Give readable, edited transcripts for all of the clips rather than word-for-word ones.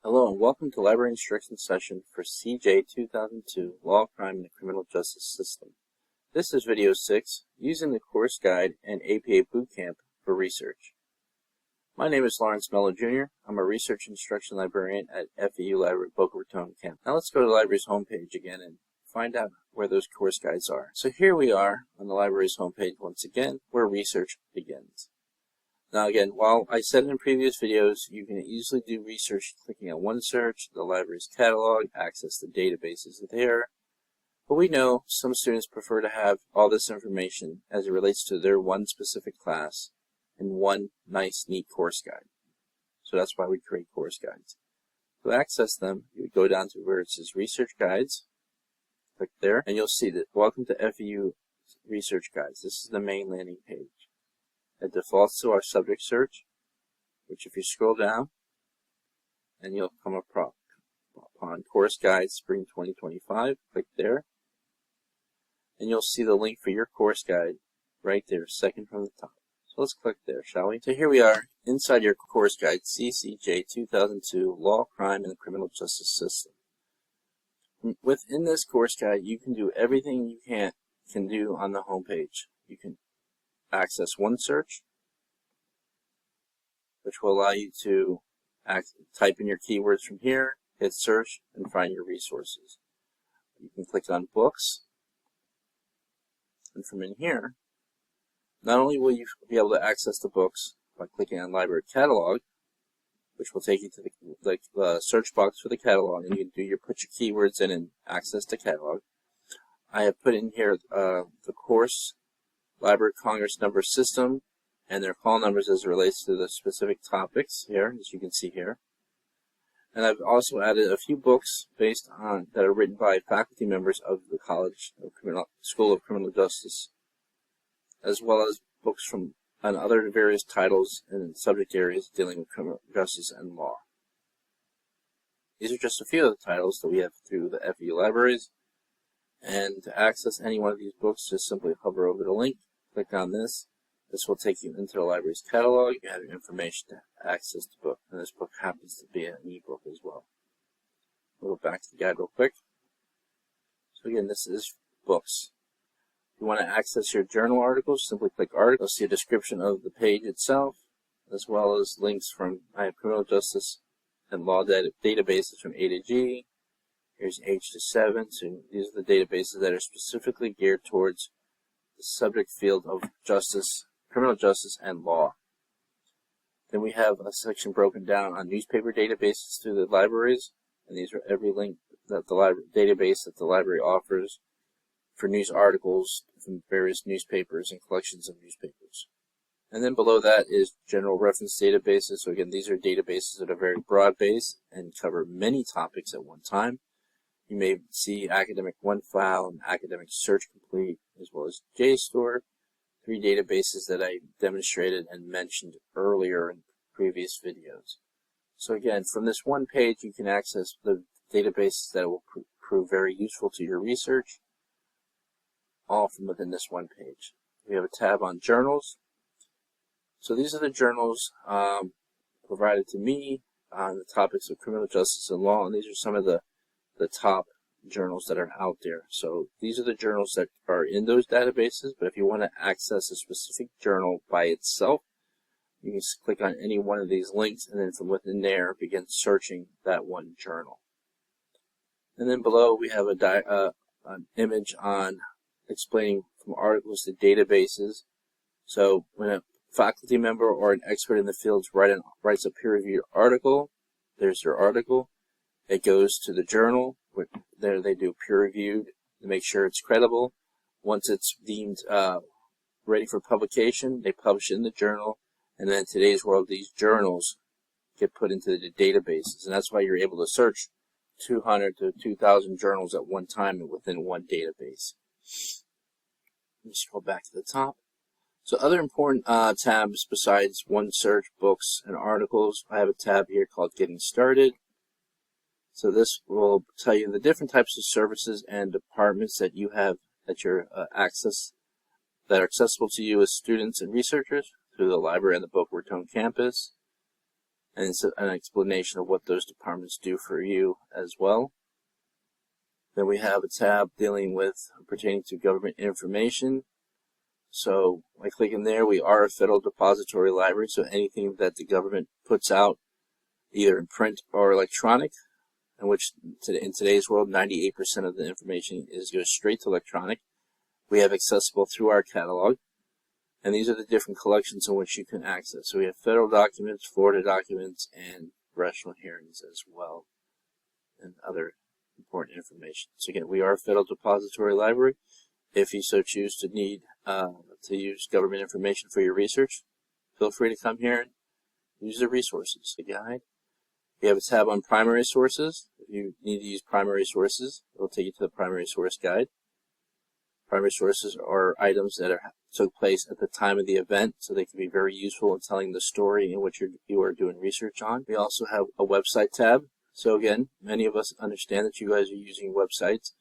Hello and welcome to Library Instruction Session for CCJ 2002, Law, Crime, and the Criminal Justice System. This is Video 6, Using the Course Guide and APA Bootcamp for Research. My name is Lawrence Mello Jr. I'm a Research Instruction Librarian at FEU Library Boca Raton Campus. Now let's go to the library's homepage again and find out where those course guides are. So here we are on the library's homepage once again, where research begins. Now again, while I said in previous videos, you can easily do research clicking on one search, the library's catalog, access the databases there. But we know some students prefer to have all this information as it relates to their one specific class in one nice, neat course guide. So that's why we create course guides. To access them, you would go down to where it says Research Guides, click there, and you'll see that Welcome to FEU Research Guides. This is the main landing page. It defaults to our subject search, which if you scroll down, and you'll come upon Course Guide Spring 2025, click there, and you'll see the link for your course guide right there, second from the top. So let's click there, shall we? So here we are, inside your course guide, CCJ 2002, Law, Crime, and the Criminal Justice System. Within this course guide, you can do everything you can do on the home page. You can access one search, which will allow you to type in your keywords from here, hit search, and find your resources. You can click on books, and from in here, not only will you be able to access the books by clicking on library catalog, which will take you to the search box for the catalog, and you can put your keywords in and access the catalog. I have put in here the course Library Congress number system and their call numbers as it relates to the specific topics here, as you can see here. And I've also added a few books based on that are written by faculty members of the School of Criminal Justice, as well as books from on other various titles and subject areas dealing with criminal justice and law. These are just a few of the titles that we have through the FEU libraries. And to access any one of these books, just simply hover over the link. Click on this. This will take you into the library's catalog. You have your information to access the book. And this book happens to be an e-book as well. We'll go back to the guide real quick. So again, this is books. If you want to access your journal articles, simply click Articles. See a description of the page itself, as well as links from criminal justice and law databases from A to G. Here's H to 7. So these are the databases that are specifically geared towards the subject field of justice, criminal justice, and law. Then we have a section broken down on newspaper databases through the libraries, and these are every link that the database that the library offers for news articles from various newspapers and collections of newspapers. And then below that is general reference databases. So again, these are databases that are very broad based and cover many topics at one time. You may see Academic OneFile and Academic Search Complete, as well as JSTOR, three databases that I demonstrated and mentioned earlier in previous videos. So again, from this one page, you can access the databases that will prove very useful to your research, all from within this one page. We have a tab on journals. So these are the journals provided to me on the topics of criminal justice and law, and these are some of the top journals that are out there. So these are the journals that are in those databases, but if you want to access a specific journal by itself, you can just click on any one of these links, and then from within there, begin searching that one journal. And then below, we have an image on explaining from articles to databases. So when a faculty member or an expert in the field writes a peer-reviewed article, there's their article. It goes to the journal. There they do peer-reviewed to make sure it's credible. Once it's deemed ready for publication, they publish in the journal. And then in today's world, these journals get put into the databases. And that's why you're able to search 200 to 2,000 journals at one time and within one database. Let me scroll back to the top. So other important tabs besides one search, books, and articles, I have a tab here called Getting Started. So this will tell you the different types of services and departments that you have at your that are accessible to you as students and researchers through the library and the Boca Raton campus. and it's an explanation of what those departments do for you as well. Then we have a tab dealing with pertaining to government information. So by clicking there, we are a federal depository library, so anything that the government puts out, either in print or electronic, in which in today's world 98% of the information goes straight to electronic, we have accessible through our catalog. And these are the different collections in which you can access. So we have federal documents, Florida documents, and congressional hearings as well, and other important information. So again, we are a federal depository library. If you so choose to need to use government information for your research, feel free to come here and use the resources, the guide. We have a tab on primary sources. If you need to use primary sources, it will take you to the primary source guide. Primary sources are items that took place at the time of the event, so they can be very useful in telling the story in which you are doing research on. We also have a website tab. So again, many of us understand that you guys are using websites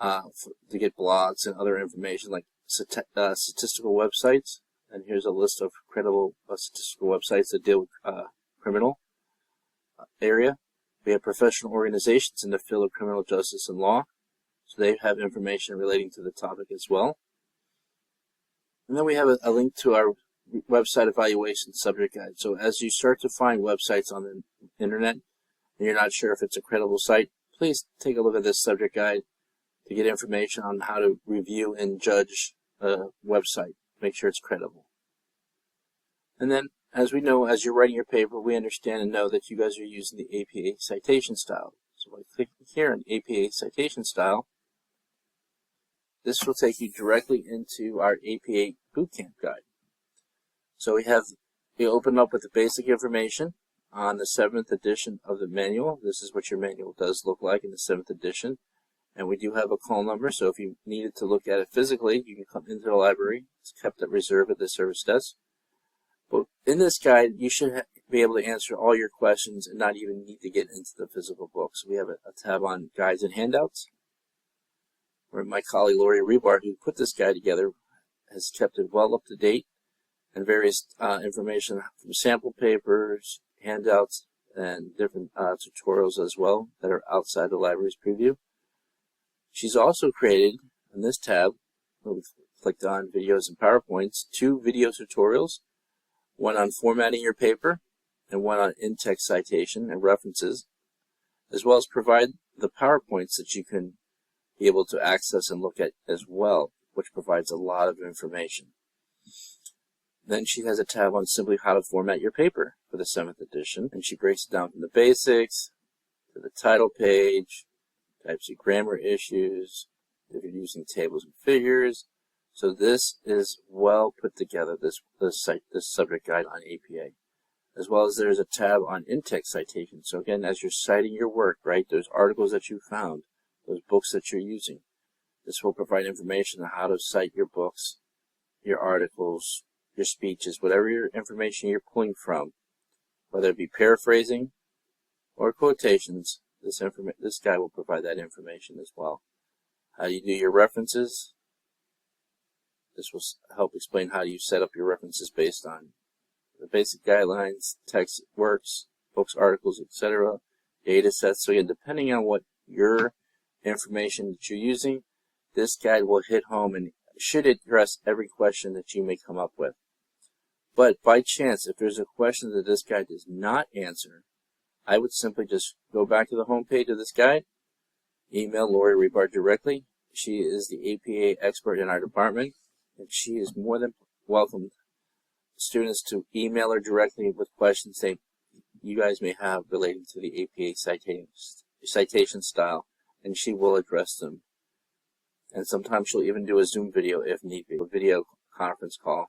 to get blogs and other information like statistical websites. And here's a list of credible statistical websites that deal with criminal area. We have professional organizations in the field of criminal justice and law. So they have information relating to the topic as well. And then we have a link to our website evaluation subject guide. So as you start to find websites on the internet and you're not sure if it's a credible site, please take a look at this subject guide to get information on how to review and judge a website. Make sure it's credible. And then, as we know, as you're writing your paper, we understand and know that you guys are using the APA citation style. So by clicking here on APA citation style, this will take you directly into our APA Bootcamp guide. So we open up with the basic information on the 7th edition of the manual. This is what your manual does look like in the 7th edition. And we do have a call number, so if you needed to look at it physically, you can come into the library. It's kept at reserve at the service desk. But in this guide, you should be able to answer all your questions and not even need to get into the physical book. So we have a tab on guides and handouts, where my colleague Lori Rebar, who put this guide together, has kept it well up to date, and various information from sample papers, handouts, and different tutorials as well that are outside the library's preview. She's also created, in this tab, where we've clicked on videos and PowerPoints, 2 video tutorials, one on formatting your paper and one on in-text citation and references, as well as provide the PowerPoints that you can be able to access and look at as well, which provides a lot of information. Then she has a tab on simply how to format your paper for the 7th edition, and she breaks it down from the basics to the title page, types of grammar issues, if you're using tables and figures. So this is well put together, this subject guide on APA. As well as there's a tab on in-text citation. So again, as you're citing your work, right, those articles that you found, those books that you're using, this will provide information on how to cite your books, your articles, your speeches, whatever your information you're pulling from, whether it be paraphrasing or quotations. This guide will provide that information as well. How you do your references. This will help explain how you set up your references based on the basic guidelines, text works, books, articles, etc., data sets. So again, depending on what your information that you're using, this guide will hit home and should address every question that you may come up with. But by chance, if there's a question that this guide does not answer, I would simply just go back to the home page of this guide, email Lori Rebar directly. She is the APA expert in our department, and she is more than welcome students to email her directly with questions that you guys may have relating to the APA citation style, and she will address them. And sometimes she'll even do a Zoom video if need be, a video conference call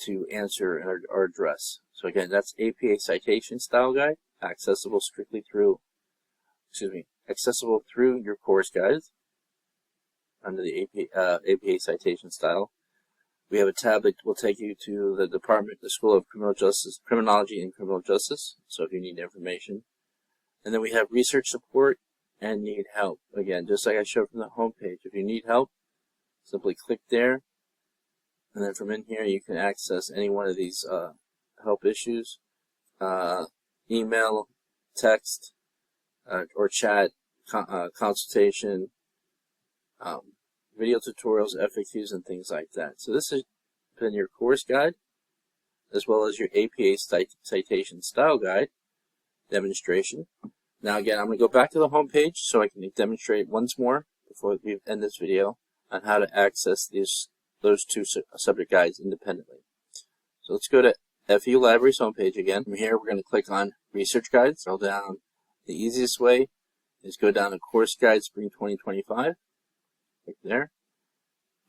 to answer or address. So again, that's APA citation style guide, accessible through your course guides under the APA citation style. We have a tab that will take you to the department, the School of Criminology and Criminal Justice, so if you need information. And then we have research support and need help. Again, just like I showed from the home page, if you need help, simply click there, and then from in here you can access any one of these help issues. email, text, or chat, consultation, video tutorials, FAQs, and things like that. So this has been your course guide, as well as your APA citation style guide demonstration. Now again, I'm going to go back to the home page so I can demonstrate once more before we end this video on how to access those two subject guides independently. So let's go to FEU Library's homepage again. From here, we're going to click on Research Guides. Scroll down. The easiest way is go down to Course Guide Spring 2025. Click there.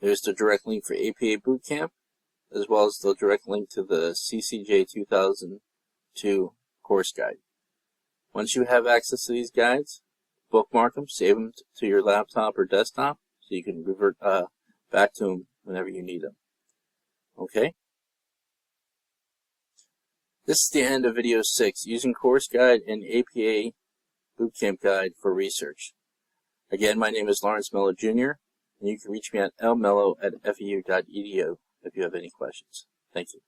There's the direct link for APA Bootcamp, as well as the direct link to the CCJ 2002 course guide. Once you have access to these guides, bookmark them, save them to your laptop or desktop, so you can revert back to them whenever you need them. Okay? This is the end of video 6, using course guide and APA Bootcamp guide for research. Again, my name is Lawrence Mello Jr., and you can reach me at lmello@feu.edu if you have any questions. Thank you.